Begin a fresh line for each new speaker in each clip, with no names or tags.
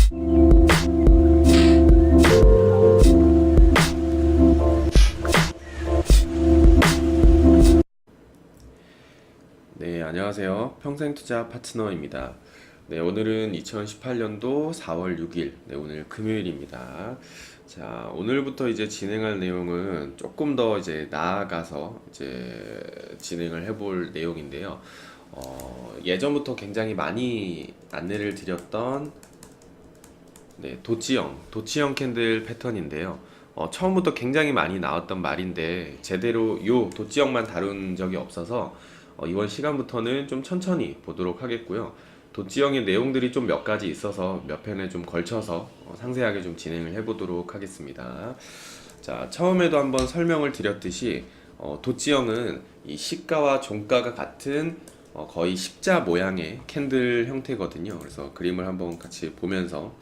네, 안녕하세요. 평생투자 파트너입니다. 네, 오늘은 2018년도 4월 6일, 네, 오늘 금요일입니다. 자, 오늘부터 이제 진행할 내용은 조금 더 이제 나아가서 이제 진행을 해볼 내용인데요. 예전부터 굉장히 많이 안내를 드렸던 네, 도치형 캔들 패턴인데요. 처음부터 굉장히 많이 나왔던 말인데 제대로 요 도치형만 다룬 적이 없어서 이번 시간부터는 좀 천천히 보도록 하겠고요. 도치형의 내용들이 좀 몇 가지 있어서 몇 편에 좀 걸쳐서 상세하게 좀 진행을 해보도록 하겠습니다. 자, 처음에도 한번 설명을 드렸듯이 도치형은 이 시가와 종가가 같은 거의 십자 모양의 캔들 형태거든요. 그래서 그림을 한번 같이 보면서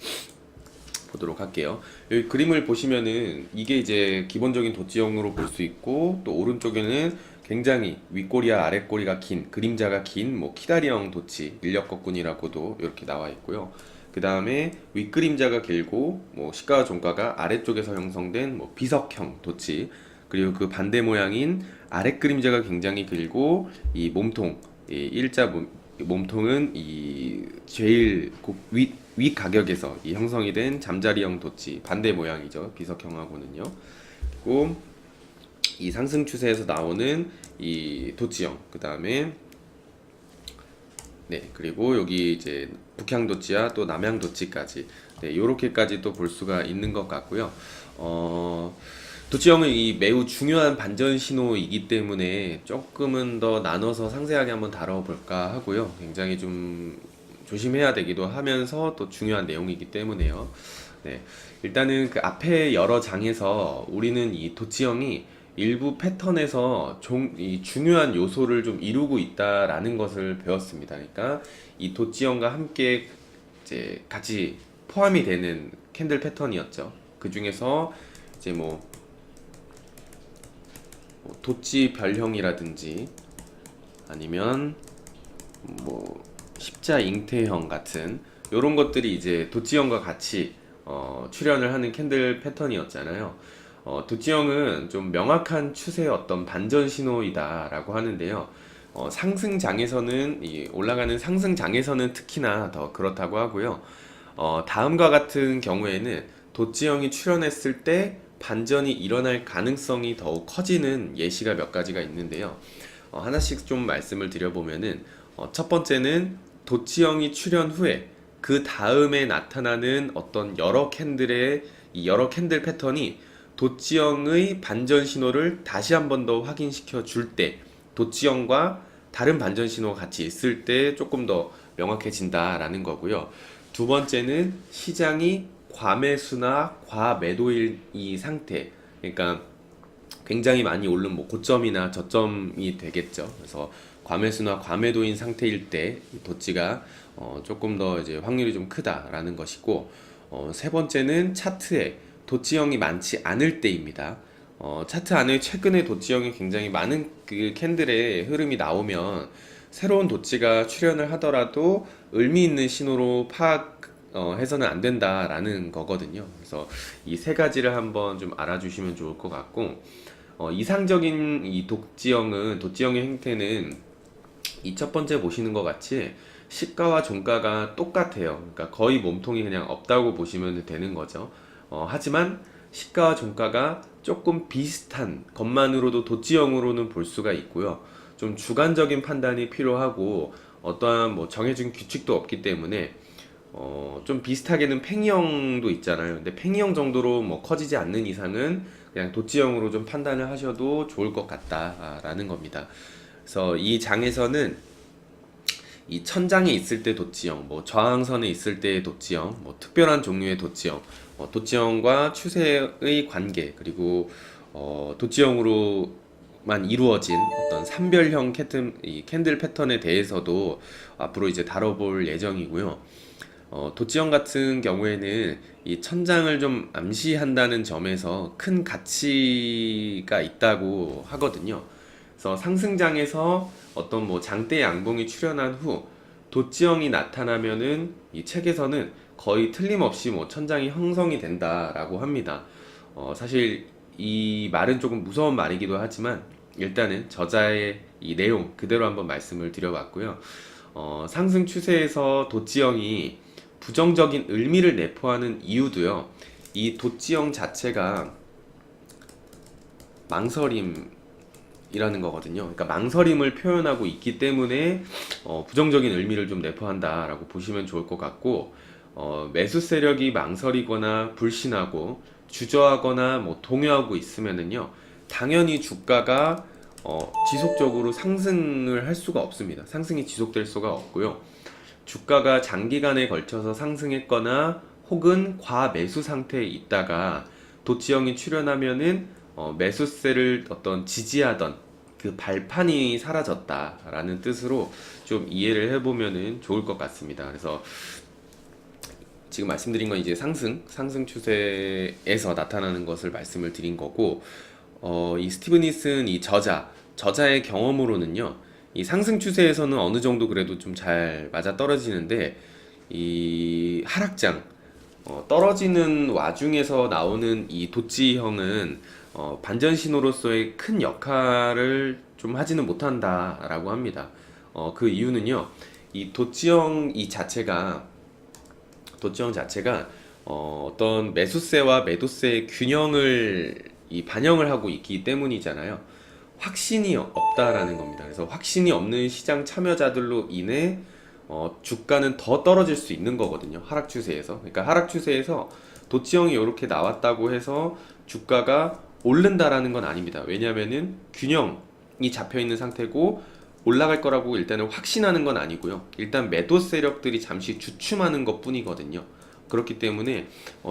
보도록 할게요. 여기 그림을 보시면은 이게 이제 기본적인 도치형으로 볼 수 있고, 또 오른쪽에는 굉장히 윗꼬리와 아랫꼬리가 긴, 그림자가 긴 뭐 키다리형 도치, 인력거꾼이라고도 이렇게 나와 있고요. 그 다음에 윗그림자가 길고 뭐 시가와 종가가 아래쪽에서 형성된 뭐 비석형 도치, 그리고 그 반대 모양인 아랫그림자가 굉장히 길고 이 몸통, 이 일자 몸통은 이 제일 윗 가격에서 이 형성이 된 잠자리형 도치, 반대 모양이죠. 비석형하고는요. 그리고 이 상승 추세에서 나오는 이 도치형, 그 다음에 네, 그리고 여기 이제 북향 도치와 또 남향 도치까지, 네, 요렇게까지 또 볼 수가 있는 것 같고요. 도치형은 이 매우 중요한 반전 신호이기 때문에 조금은 더 나눠서 상세하게 한번 다뤄볼까 하고요. 굉장히 좀 조심해야 되기도 하면서 또 중요한 내용이기 때문에요. 네, 일단은 그 앞에 여러 장에서 우리는 이 도치형이 일부 패턴에서 이 중요한 요소를 좀 이루고 있다라는 것을 배웠습니다. 그러니까 이 도치형과 함께 이제 같이 포함이 되는 캔들 패턴이었죠. 그 중에서 이제 뭐 도치 별형이라든지 아니면 뭐 십자 잉태형 같은 요런 것들이 이제 도치형과 같이 출현을 하는 캔들 패턴이었잖아요. 도치형은 좀 명확한 추세의 어떤 반전 신호이다라고 하는데요. 상승장에서는 이 올라가는 상승장에서는 특히나 더 그렇다고 하고요. 다음과 같은 경우에는 도치형이 출현했을 때 반전이 일어날 가능성이 더욱 커지는 예시가 몇 가지가 있는데요. 하나씩 좀 말씀을 드려보면은 첫 번째는 도치형이 출현 후에 그 다음에 나타나는 어떤 여러 캔들의 이 여러 캔들 패턴이 도치형의 반전 신호를 다시 한 번 더 확인시켜 줄 때, 도치형과 다른 반전 신호가 같이 있을 때 조금 더 명확해진다라는 거고요. 두 번째는 시장이 과매수나 과매도일 이 상태, 그러니까 굉장히 많이 오른 뭐 고점이나 저점이 되겠죠. 그래서 과매수나 과매도인 상태일 때 도치가 조금 더 이제 확률이 좀 크다라는 것이고, 세 번째는 차트에 도치형이 많지 않을 때입니다. 차트 안에 최근에 도치형이 굉장히 많은 그 캔들의 흐름이 나오면 새로운 도치가 출현을 하더라도 의미 있는 신호로 해서는 안 된다라는 거거든요. 그래서 이 세 가지를 한번 좀 알아주시면 좋을 것 같고, 이상적인 이 도치형의 행태는 이 첫 번째 보시는 것 같이 시가와 종가가 똑같아요. 그러니까 거의 몸통이 그냥 없다고 보시면 되는 거죠. 하지만 시가와 종가가 조금 비슷한 것만으로도 도치형으로는 볼 수가 있고요. 좀 주관적인 판단이 필요하고 어떠한 뭐 정해진 규칙도 없기 때문에 좀 비슷하게는 팽이형도 있잖아요. 근데 팽이형 정도로 뭐 커지지 않는 이상은 그냥 도치형으로 좀 판단을 하셔도 좋을 것 같다라는 겁니다. 그래서 이 장에서는 이 천장에 있을 때 도치형, 뭐 저항선에 있을 때 도치형, 뭐 특별한 종류의 도치형, 도치형과 추세의 관계, 그리고 도치형으로만 이루어진 어떤 산별형 캔들 패턴에 대해서도 앞으로 이제 다뤄볼 예정이고요. 도치형 같은 경우에는 이 천장을 좀 암시한다는 점에서 큰 가치가 있다고 하거든요. 그래서 상승장에서 어떤 뭐 장대 양봉이 출현한 후 도지형이 나타나면은 이 책에서는 거의 틀림없이 뭐 천장이 형성이 된다라고 합니다. 사실 이 말은 조금 무서운 말이기도 하지만 일단은 저자의 이 내용 그대로 한번 말씀을 드려봤고요. 상승 추세에서 도지형이 부정적인 의미를 내포하는 이유도요. 이 도지형 자체가 망설임이라는 거거든요. 그러니까 망설임을 표현하고 있기 때문에 부정적인 의미를 좀 내포한다라고 보시면 좋을 것 같고, 매수 세력이 망설이거나 불신하고 주저하거나 뭐 동요하고 있으면은요, 당연히 주가가 지속적으로 상승을 할 수가 없습니다. 상승이 지속될 수가 없고요. 주가가 장기간에 걸쳐서 상승했거나 혹은 과매수 상태에 있다가 도치형이 출현하면은 매수세를 어떤 지지하던 그 발판이 사라졌다라는 뜻으로 좀 이해를 해보면은 좋을 것 같습니다. 그래서 지금 말씀드린 건 이제 상승 추세에서 나타나는 것을 말씀을 드린 거고, 이 스티븐 니슨 이 저자의 경험으로는요, 이 상승 추세에서는 어느 정도 그래도 좀 잘 맞아 떨어지는데, 이 하락장, 떨어지는 와중에서 나오는 이 도치형은 반전 신호로서의 큰 역할을 좀 하지는 못한다라고 합니다. 그 이유는요, 이 도치형 자체가 어떤 매수세와 매도세의 균형을 반영을 하고 있기 때문이잖아요. 확신이 없다라는 겁니다. 그래서 확신이 없는 시장 참여자들로 인해 주가는 더 떨어질 수 있는 거거든요. 하락 추세에서. 그러니까 하락 추세에서 도치형이 이렇게 나왔다고 해서 주가가 오른다라는 건 아닙니다. 왜냐하면은 균형이 잡혀 있는 상태고 올라갈 거라고 일단은 확신하는 건 아니고요. 일단 매도 세력들이 잠시 주춤하는 것 뿐이거든요. 그렇기 때문에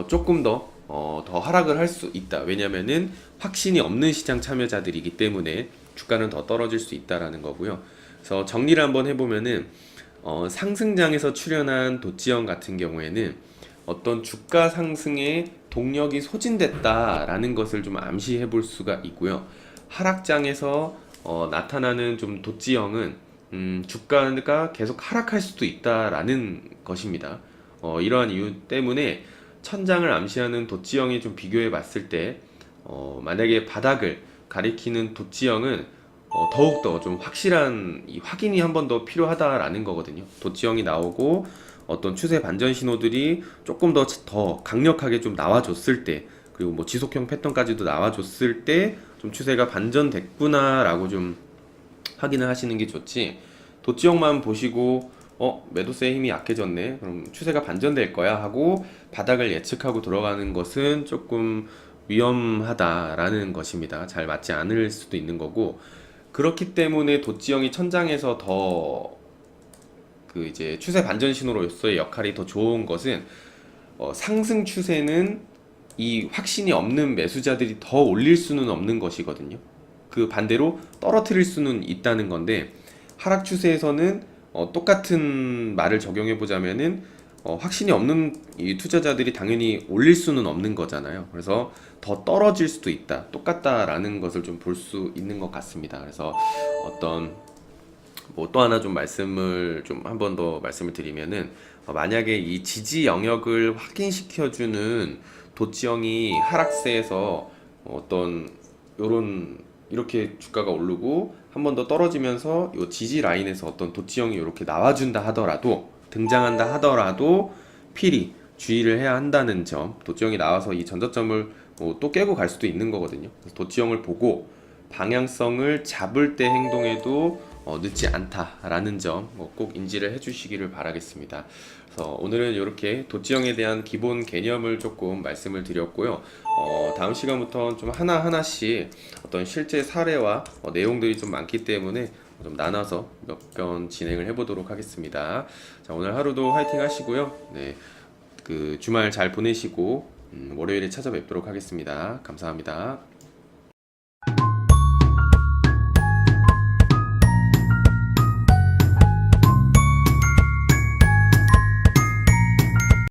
조금 더 하락을 할 수 있다. 왜냐면은 확신이 없는 시장 참여자들이기 때문에 주가는 더 떨어질 수 있다라는 거고요. 그래서 정리를 한번 해보면은 상승장에서 출현한 도치형 같은 경우에는 어떤 주가 상승의 동력이 소진됐다라는 것을 좀 암시해 볼 수가 있고요. 하락장에서 나타나는 좀 도치형은 주가가 계속 하락할 수도 있다라는 것입니다. 이러한 이유 때문에 천장을 암시하는 도치형이 좀 비교해 봤을 때 만약에 바닥을 가리키는 도치형은 더욱더 좀 확실한 확인이 한 번 더 필요하다라는 거거든요. 도치형이 나오고 어떤 추세 반전 신호들이 조금 더 강력하게 좀 나와줬을 때, 그리고 뭐 지속형 패턴까지도 나와줬을 때 좀 추세가 반전됐구나라고 좀 확인을 하시는 게 좋지, 도치형만 보시고 매도세의 힘이 약해졌네, 그럼 추세가 반전될 거야 하고 바닥을 예측하고 들어가는 것은 조금 위험하다라는 것입니다. 잘 맞지 않을 수도 있는 거고, 그렇기 때문에 도치형이 천장에서 더 그 이제 추세 반전 신호로서의 역할이 더 좋은 것은, 상승 추세는 이 확신이 없는 매수자들이 더 올릴 수는 없는 것이거든요. 그 반대로 떨어뜨릴 수는 있다는 건데, 하락 추세에서는 똑같은 말을 적용해 보자면은 확신이 없는 이 투자자들이 당연히 올릴 수는 없는 거잖아요. 그래서 더 떨어질 수도 있다, 똑같다라는 것을 좀 볼 수 있는 것 같습니다. 그래서 어떤 뭐 또 하나 좀 말씀을 좀 한 번 더 말씀을 드리면은, 만약에 이 지지 영역을 확인시켜주는 도치형이 하락세에서 어떤 요런 이렇게 주가가 오르고 한 번 더 떨어지면서 요 지지 라인에서 어떤 도치형이 이렇게 나와준다 하더라도, 등장한다 하더라도 필히 주의를 해야 한다는 점. 도치형이 나와서 이 전저점을 또 깨고 갈 수도 있는 거거든요. 그래서 도치형을 보고 방향성을 잡을 때 행동해도 늦지 않다라는 점 꼭 인지를 해주시기를 바라겠습니다. 그래서 오늘은 이렇게 도치형에 대한 기본 개념을 조금 말씀을 드렸고요. 다음 시간부터 좀 하나하나씩 어떤 실제 사례와 내용들이 좀 많기 때문에 좀 나눠서 몇 번 진행을 해보도록 하겠습니다. 자, 오늘 하루도 화이팅 하시고요. 네, 그 주말 잘 보내시고 월요일에 찾아뵙도록 하겠습니다. 감사합니다.